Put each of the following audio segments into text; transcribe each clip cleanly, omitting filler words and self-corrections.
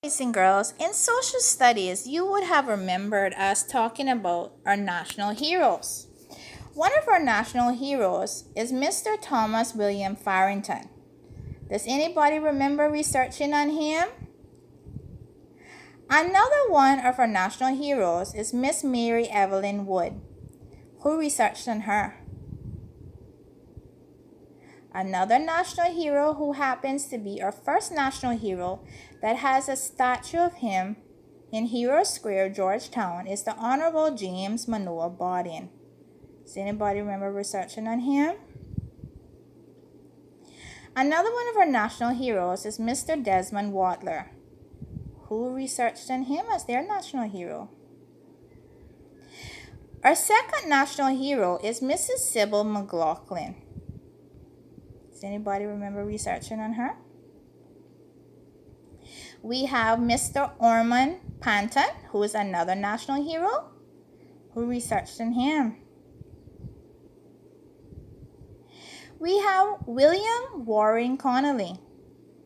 Boys and girls, in social studies, you would have remembered us talking about our national heroes. One of our national heroes is Mr. Thomas William Farrington. Does anybody remember researching on him? Another one of our national heroes is Miss Mary Evelyn Wood. Who researched on her? Another national hero who happens to be our first national hero that has a statue of him in Hero Square, Georgetown, is the Honorable James Manoah Bardeen. Does anybody remember researching on him? Another one of our national heroes is Mr. Desmond Watler. Who researched on him as their national hero? Our second national hero is Mrs. Sybil McLaughlin. Does anybody remember researching on her? We have Mr. Ormond Panton, who is another national hero. Who researched on him? We have William Warren Connolly.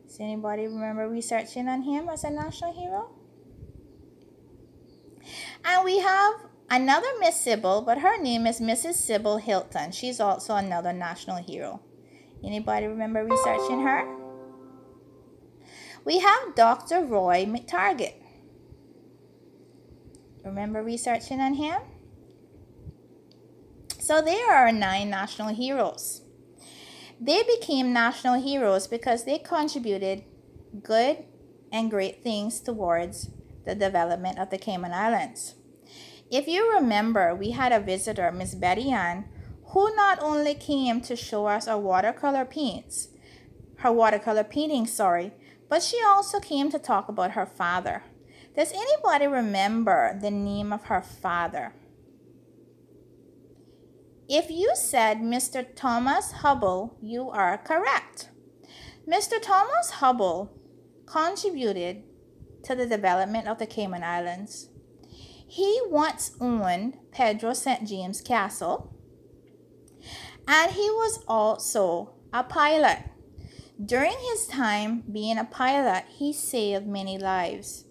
Does anybody remember researching on him as a national hero? And we have another Miss Sybil, but her name is Mrs. Sybil Hilton. She's also another national hero. Anybody remember researching her? We have Dr. Roy McTarget. Remember researching on him? So there are our 9 national heroes. They became national heroes because they contributed good and great things towards the development of the Cayman Islands. If you remember, we had a visitor, Miss Betty Ann, who not only came to show us our watercolor paintings, but she also came to talk about her father. Does anybody remember the name of her father? If you said Mr. Thomas Hubble, you are correct. Mr. Thomas Hubble contributed to the development of the Cayman Islands. He once owned Pedro St. James Castle, and he was also a pilot. During his time being a pilot, he saved many lives.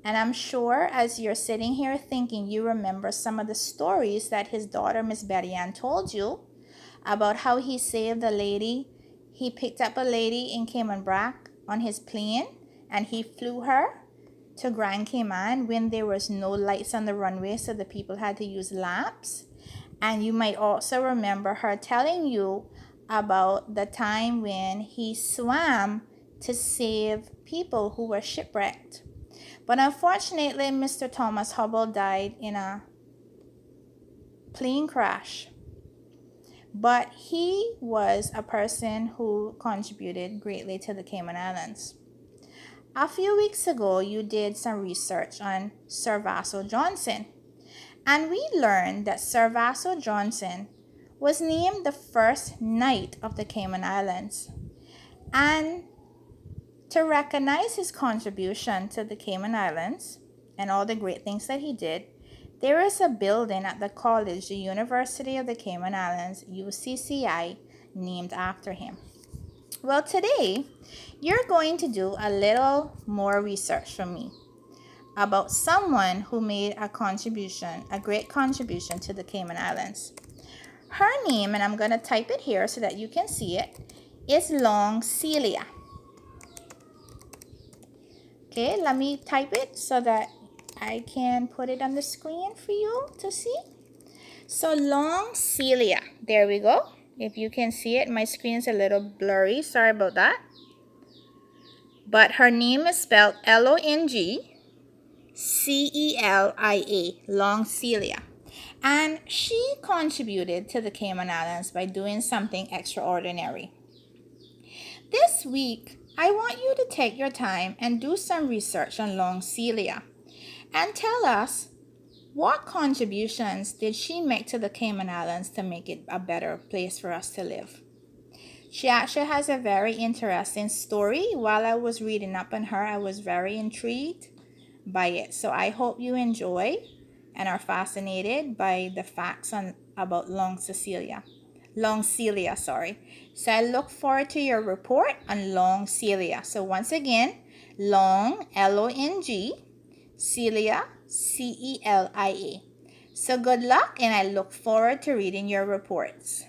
And I'm sure as you're sitting here thinking, you remember some of the stories that his daughter, Miss Betty Ann, told you about how he saved a lady. He picked up a lady in Cayman Brac on his plane, and he flew her to Grand Cayman when there was no lights on the runway, so the people had to use lamps. And you might also remember her telling you about the time when he swam to save people who were shipwrecked. But unfortunately, Mr. Thomas Hubble died in a plane crash. But he was a person who contributed greatly to the Cayman Islands. A few weeks ago, you did some research on Sir Vaso Johnson. And we learned that Sir Vaso Johnson was named the first knight of the Cayman Islands. And to recognize his contribution to the Cayman Islands and all the great things that he did, there is a building at the college, the University of the Cayman Islands, UCCI, named after him. Well, today, you're going to do a little more research from me about someone who made a great contribution to the Cayman Islands. Her name, and I'm going to type it here so that you can see it, is Long Celia. Okay, let me type it so that I can put it on the screen for you to see. So Long Celia, there we go. If you can see it, my screen's a little blurry, sorry about that. But her name is spelled Longcelia, Long Celia. And she contributed to the Cayman Islands by doing something extraordinary. This week, I want you to take your time and do some research on Long Celia and tell us what contributions did she make to the Cayman Islands to make it a better place for us to live. She actually has a very interesting story. While I was reading up on her, I was very intrigued by it. So I hope you enjoy and are fascinated by the facts about Long Celia. So I look forward to your report on Long Celia. So once again, Long, Long, Celia, Celia. So good luck, and I look forward to reading your reports.